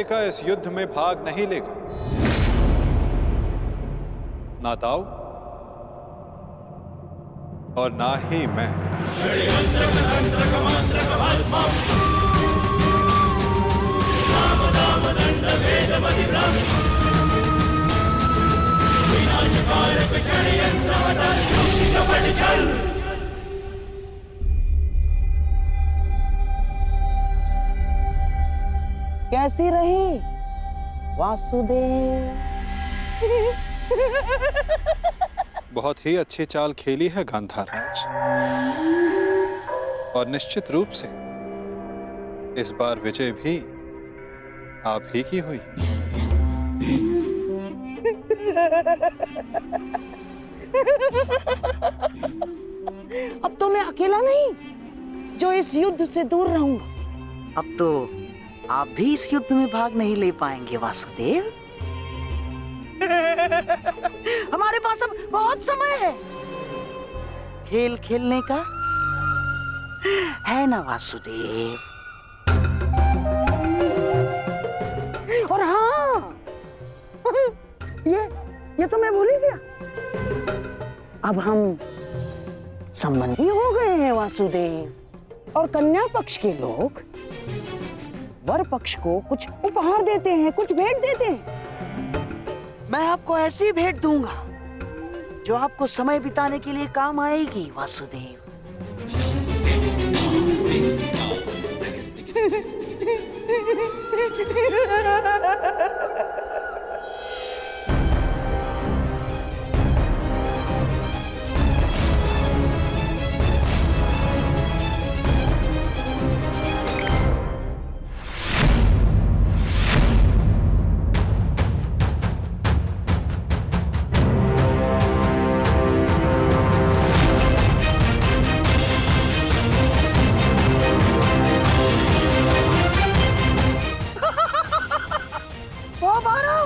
का इस युद्ध में भाग नहीं लेगा, ना दाऊ और ना ही मैं। कैसी रही वासुदेव? बहुत ही अच्छी चाल खेली है गांधार राज, और निश्चित रूप से इस बार विजय भी आप ही की हुई। अब तो मैं अकेला नहीं जो इस युद्ध से दूर रहूंगा। अब तो आप भी इस युद्ध में भाग नहीं ले पाएंगे वासुदेव। हमारे पास अब बहुत समय है खेल खेलने का, है ना वासुदेव? और हाँ, ये तो मैं भूल ही गया, अब हम संबंधी हो गए हैं वासुदेव, और कन्या पक्ष के लोग वर पक्ष को कुछ उपहार देते हैं, कुछ भेंट देते हैं। मैं आपको ऐसी भेंट दूंगा जो आपको समय बिताने के लिए काम आएगी वासुदेव।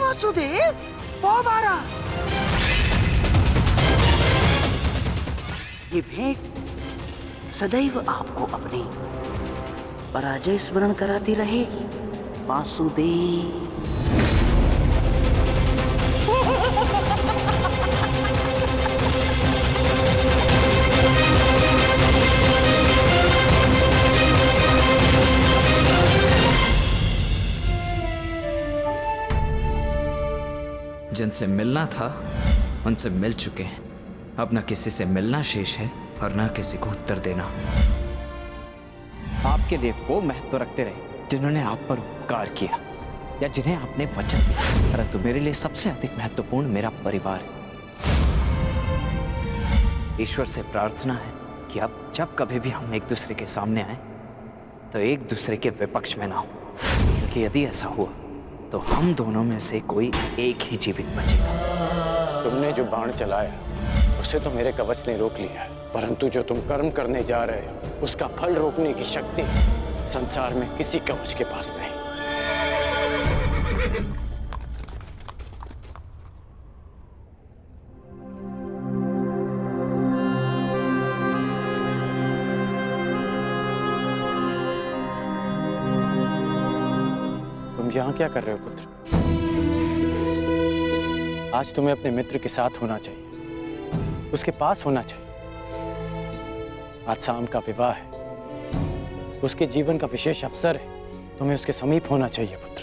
वासुदेव, ये भेंट सदैव आपको अपनी पराजय स्मरण कराती रहेगी वासुदेव। जिनसे मिलना था उनसे मिल चुके हैं, अब न किसी से मिलना शेष है और न किसी को उत्तर देना। आपके लिए वो महत्व रखते रहे जिन्होंने आप पर उपकार किया या जिन्हें आपने वचन दिया, परंतु मेरे लिए सबसे अधिक महत्वपूर्ण मेरा परिवार है। ईश्वर से प्रार्थना है कि अब जब कभी भी हम एक दूसरे के सामने आए तो एक दूसरे के विपक्ष में ना हो, क्योंकि यदि ऐसा हुआ तो हम दोनों में से कोई एक ही जीवित बचेगा। तुमने जो बाण चलाया उसे तो मेरे कवच ने रोक लिया, परंतु जो तुम कर्म करने जा रहे हो उसका फल रोकने की शक्ति संसार में किसी कवच के पास नहीं। तुम यहाँ क्या कर रहे हो पुत्र? आज तुम्हें अपने मित्र के साथ होना चाहिए, उसके पास होना चाहिए। आज शाम का विवाह है, उसके जीवन का विशेष अवसर है, तुम्हें उसके समीप होना चाहिए पुत्र।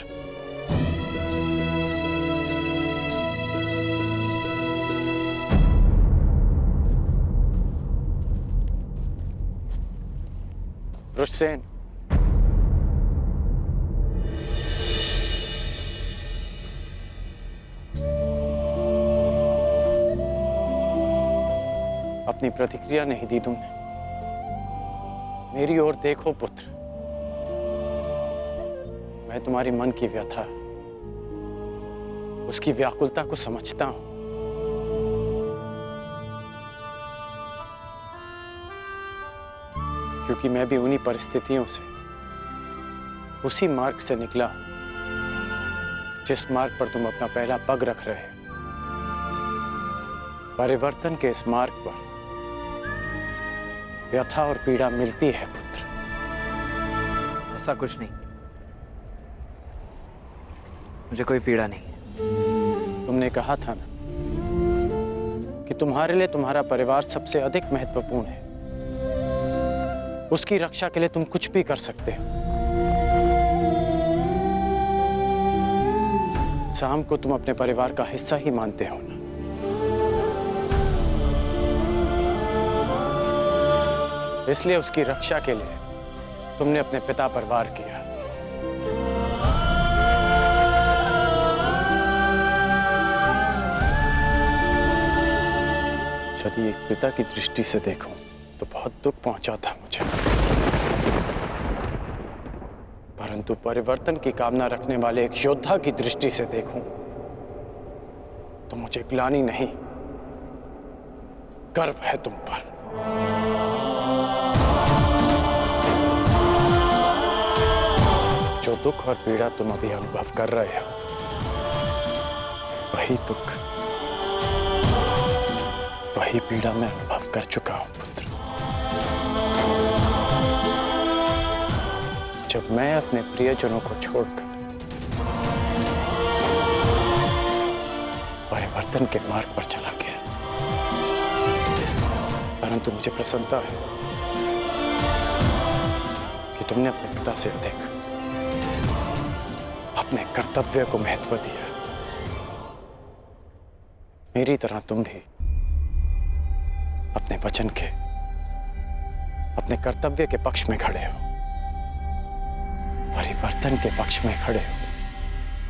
वृषसेन, अपनी प्रतिक्रिया नहीं दी तुमने। मेरी ओर देखो पुत्र, मैं तुम्हारी मन की व्यथा, उसकी व्याकुलता को समझता हूं। क्योंकि मैं भी उन्हीं परिस्थितियों से, उसी मार्ग से निकला हूं जिस मार्ग पर तुम अपना पहला पग रख रहे हो। परिवर्तन के इस मार्ग पर व्यथा और पीड़ा मिलती है पुत्र। ऐसा कुछ नहीं, मुझे कोई पीड़ा नहीं। तुमने कहा था ना कि तुम्हारे लिए तुम्हारा परिवार सबसे अधिक महत्वपूर्ण है। उसकी रक्षा के लिए तुम कुछ भी कर सकते हो। शाम को तुम अपने परिवार का हिस्सा ही मानते हो ना। इसलिए उसकी रक्षा के लिए तुमने अपने पिता पर वार किया। यदि एक पिता की दृष्टि से देखूं तो बहुत दुख पहुंचा था मुझे, परंतु परिवर्तन की कामना रखने वाले एक योद्धा की दृष्टि से देखूं तो मुझे ग्लानि नहीं, गर्व है तुम पर। जो दुख और पीड़ा तुम अभी अनुभव कर रहे हो, वही दुख, वही पीड़ा मैं अनुभव कर चुका हूं पुत्र। जब मैं अपने प्रियजनों को छोड़कर परिवर्तन के मार्ग पर चला गया, परंतु मुझे प्रसन्नता है कि तुमने अपने पिता से अधिक अपने कर्तव्य को महत्व दिया। मेरी तरह तुम भी अपने वचन के, अपने कर्तव्य के पक्ष में खड़े हो, परिवर्तन के पक्ष में खड़े हो।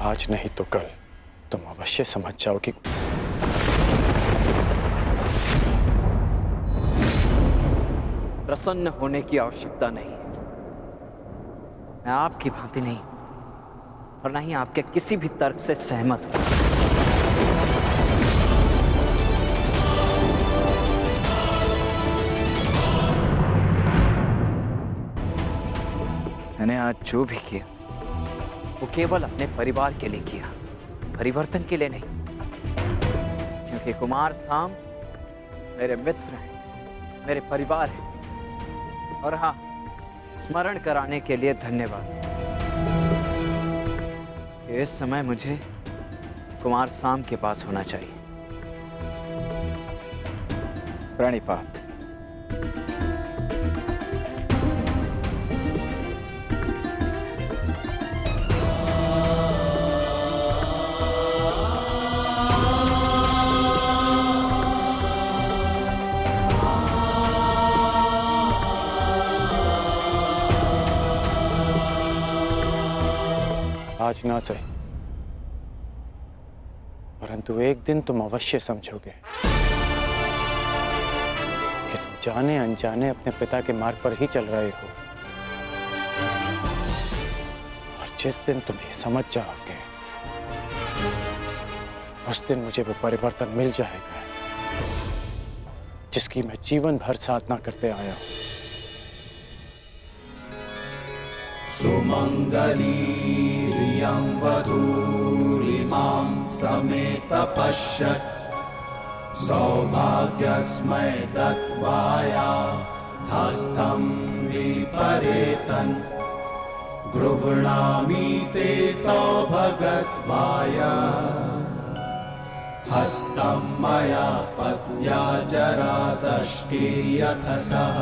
आज नहीं तो कल तुम अवश्य समझ जाओगे। प्रसन्न होने की आवश्यकता नहीं। मैं आपकी भांति नहीं और ना ही आपके किसी भी तर्क से सहमत हूं। मैंने आज जो भी किया वो केवल अपने परिवार के लिए किया, परिवर्तन के लिए नहीं। क्योंकि कुमार साम मेरे मित्र हैं, मेरे परिवार हैं। और हाँ, स्मरण कराने के लिए धन्यवाद। इस समय मुझे कुमार साम के पास होना चाहिए। प्रणिपात। आज ना सही, परंतु एक दिन तुम अवश्य समझोगे कि तुम जाने अनजाने अपने पिता के मार्ग पर ही चल रहे हो। और जिस दिन तुम ये समझ जाओगे, उस दिन मुझे वो परिवर्तन मिल जाएगा जिसकी मैं जीवन भर साधना करते आया हूं। सुमंगलीरियं वधूरिमां समेत पश्यत् सौभाग्यस्मै दत्वाया हस्तं विपरेतन् गृह्णामि ते सौभगत्वाय हस्तं मया पत्या जरादष्टे यथ सः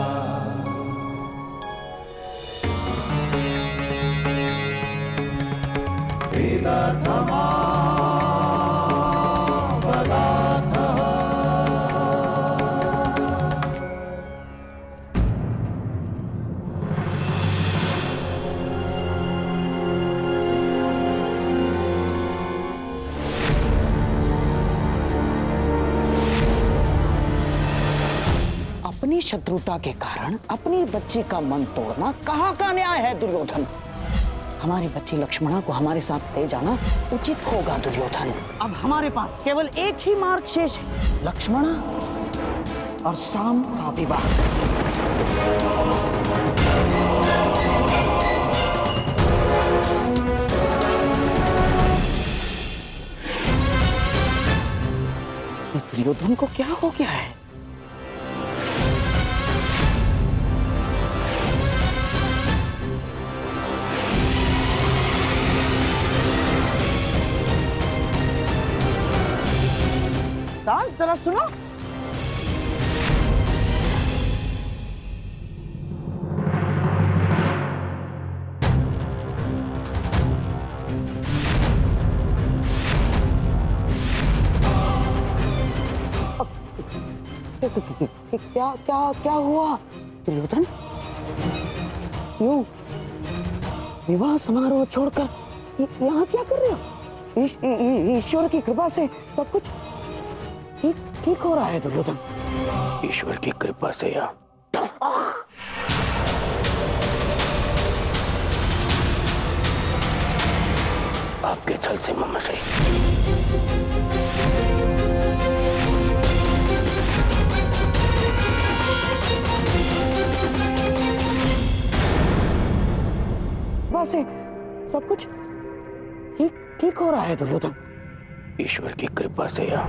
अपनी शत्रुता के कारण अपनी बच्ची का मन तोड़ना कहाँ का न्याय है दुर्योधन? हमारी बच्ची लक्ष्मणा को हमारे साथ ले जाना उचित होगा दुर्योधन। अब हमारे पास केवल एक ही मार्ग शेष है, लक्ष्मणा और साम का विवाह। दुर्योधन को क्या हो गया है? जरा सुनो। क्या क्या क्या हुआ दुर्योधन? यूं विवाह समारोह छोड़कर यहाँ क्या कर रहे हो? ईश्वर की कृपा से सब कुछ ठीक हो रहा है दुर्योधन। ईश्वर की कृपा से या आपके छल से ममश्री। से सब कुछ ठीक हो रहा है दुर्योधन। ईश्वर की कृपा से या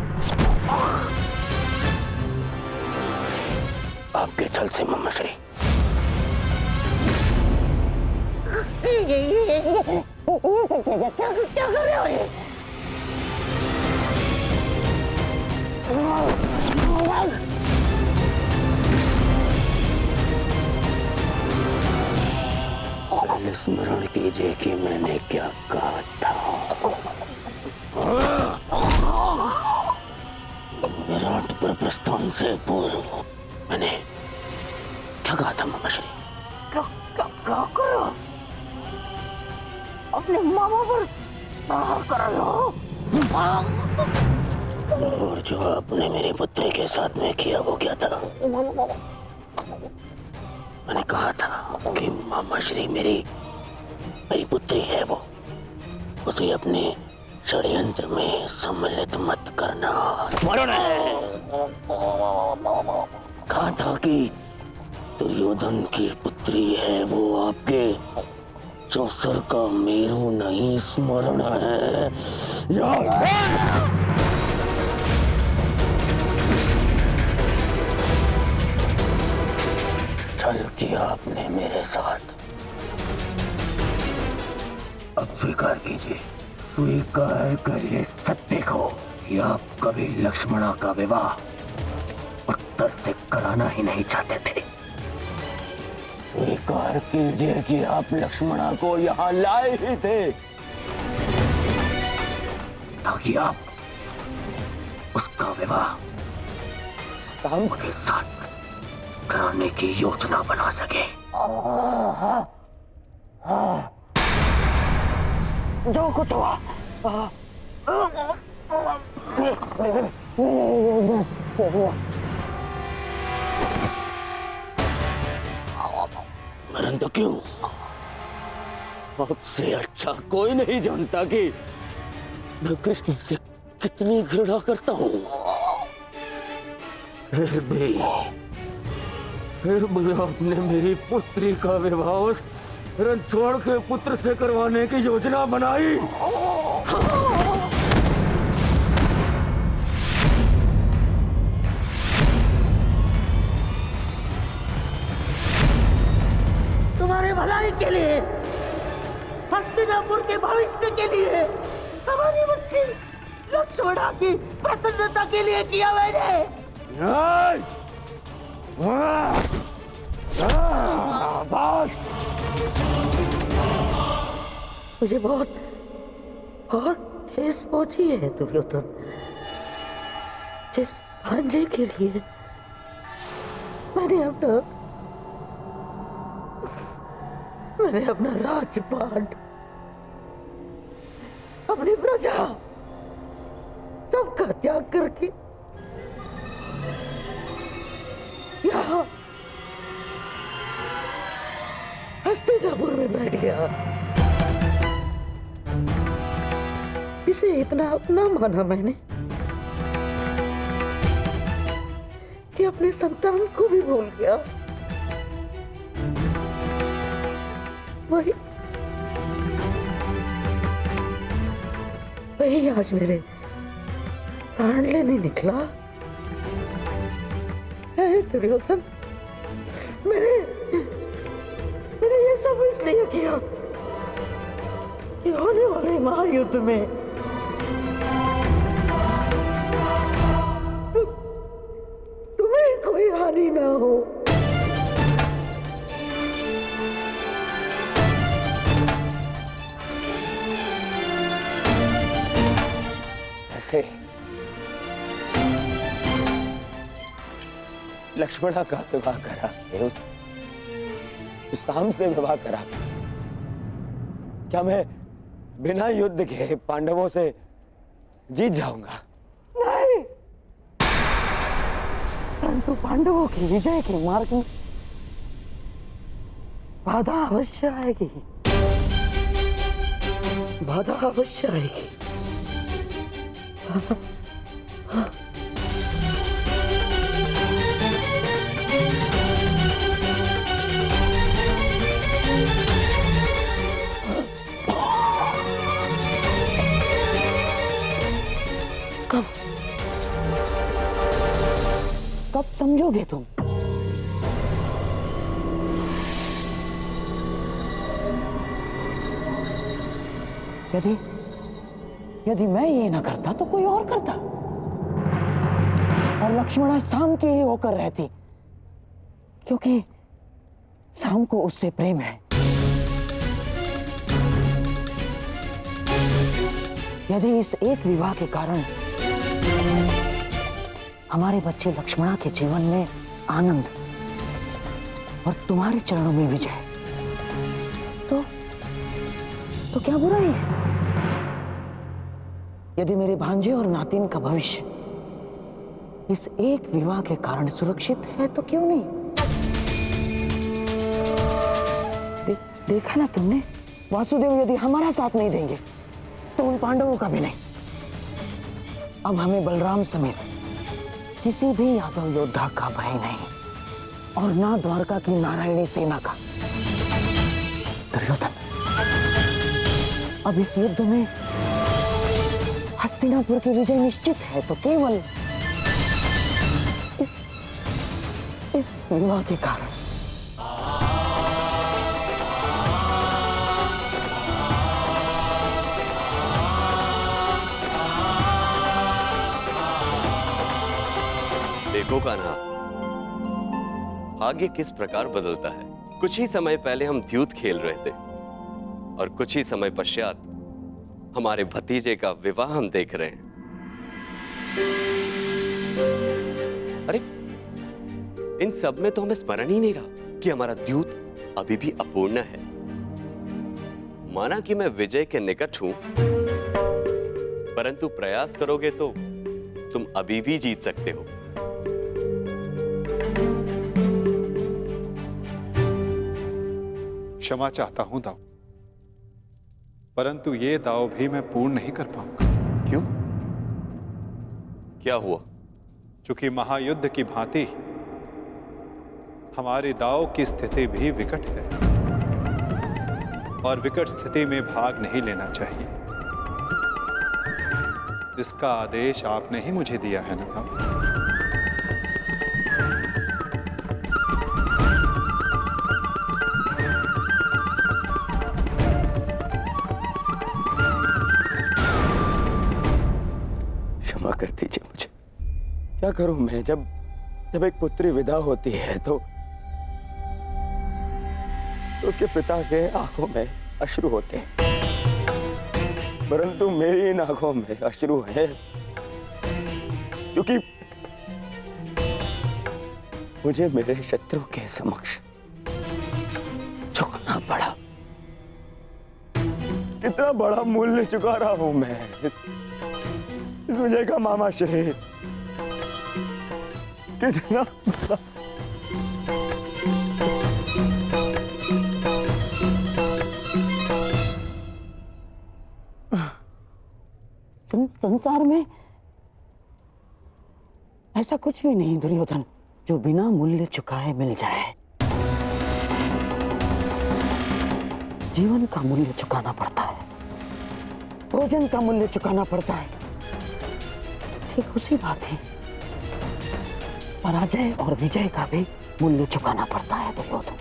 आपके छल से ममश्री। क्या कर रहे हो ये? स्मरण कीजिए कि मैंने क्या कहा था। विराट पर प्रस्थान से पूर्व मैंने क्या कहा था ममश्री? क्या करो? अपने मामा पर प्रहार कर रहे हो? और जो आपने मेरी पुत्री के साथ में किया वो क्या था? मैंने कहा था कि ममश्री मेरी पुत्री है, वो उसे अपने षड्यंत्र में सम्मिलित मत करना। स्मरण है। कहा था कि दुर्योधन की पुत्री है वो, आपके चौसर का मेरू नहीं। स्मरण है। छल किया आपने मेरे साथ। अब स्वीकार कीजिए, स्वीकार करिए सत्य को कि आप कभी लक्ष्मणा का विवाह उत्तर से कराना ही नहीं चाहते थे। स्वीकार कीजिए कि आप लक्ष्मणा को यहाँ लाए ही थे ताकि आप उसका विवाह राम के साथ कराने की योजना बना सके। जो कुछ हुआ मरण तो क्यों? आपसे अच्छा कोई नहीं जानता कि मैं कृष्ण से कितनी घृणा करता हूँ। फिर भी आपने मेरी पुत्री का विवाह उस रणछोड़ के पुत्र से करवाने की योजना बनाई। तुम्हारे भलाई के लिए, हस्तिनापुर के भविष्य के लिए, हमारी बच्ची लक्ष्मणा की प्रसन्नता के लिए किया मैंने। बस मुझे बहुत ठेस पहुंची है दुर्योधन। जिस भांजे के लिए मैंने अपना राजपाट, अपनी प्रजा सबका त्याग करके यहाँ हस्तिनापुर में बैठ गया। इसे इतना अपना माना मैंने कि अपने संतान को भी भूल गया। वही आज मेरे प्राण लेने निकला है दुर्योधन। मैंने ये सब इसलिए किया कि होने वाले महायुद्ध में हो। ऐसे लक्ष्मणा का विवाह करा, शाम से विवाह करा, क्या मैं बिना युद्ध के पांडवों से जीत जाऊंगा? नहीं, परंतु पांडवों की विजय के मार्ग में बाधा अवश्य आएगी, बाधा अवश्य आएगी। कब समझोगे तुम? यदि मैं ये ना करता तो कोई और करता, और लक्ष्मणा शाम की ही होकर रहती, क्योंकि शाम को उससे प्रेम है। यदि इस एक विवाह के कारण हमारे बच्चे लक्ष्मणा के जीवन में आनंद और तुम्हारे चरणों में विजय, तो क्या बुराई है? यदि मेरे भांजे और नातिन का भविष्य इस एक विवाह के कारण सुरक्षित है तो क्यों नहीं? देखा ना तुमने, वासुदेव यदि हमारा साथ नहीं देंगे तो उन पांडवों का भी नहीं। अब हमें बलराम समेत किसी भी यादव योद्धा का भय नहीं, और ना द्वारका की नारायणी सेना का। दुर्योधन, अब इस युद्ध में हस्तिनापुर की विजय निश्चित है तो केवल इस विवाह के कारण। देखो कान्हा, भाग्य किस प्रकार बदलता है। कुछ ही समय पहले हम द्यूत खेल रहे थे और कुछ ही समय पश्चात हमारे भतीजे का विवाह हम देख रहे हैं। अरे इन सब में तो हमें स्मरण ही नहीं रहा कि हमारा द्यूत अभी भी अपूर्ण है। माना कि मैं विजय के निकट हूं, परंतु प्रयास करोगे तो तुम अभी भी जीत सकते हो। क्षमा चाहता हूं दाऊ, परंतु ये दाव भी मैं पूर्ण नहीं कर पाऊंगा। क्यों? क्या हुआ? चूंकि महायुद्ध की भांति हमारे दाव की स्थिति भी विकट है, और विकट स्थिति में भाग नहीं लेना चाहिए। इसका आदेश आपने ही मुझे दिया है ना दाऊ? कर दीजिए मुझे। क्या करूं मैं? जब एक पुत्री विदा होती है तो उसके पिता के आंखों में अश्रु होते हैं, परंतु मेरी इन आंखों में अश्रु है क्योंकि मुझे मेरे शत्रु के समक्ष झुकना पड़ा। कितना बड़ा मूल्य चुका रहा हूं मैं इस विजय का, मामा श्री। कितना संसार में ऐसा कुछ भी नहीं दुर्योधन जो बिना मूल्य चुकाए मिल जाए। जीवन का मूल्य चुकाना पड़ता है, भोजन का मूल्य चुकाना पड़ता है। ठीक उसी बात है, पराजय और विजय का भी मूल्य चुकाना पड़ता है दुर्योधन।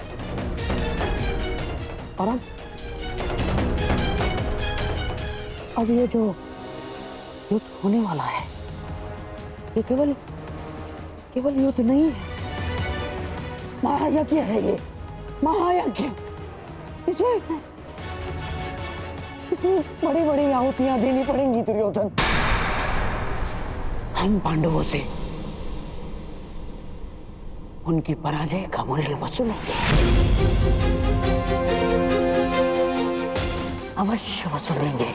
और अब ये जो युद्ध होने वाला है, ये केवल युद्ध नहीं है, महायज्ञ है ये, महायज्ञ। इसमें बड़ी बड़ी आहुतियां देनी पड़ेंगी दुर्योधन। हम पांडवों से उनकी पराजय का मूल्य वसूलेंगे, अवश्य वसूलेंगे।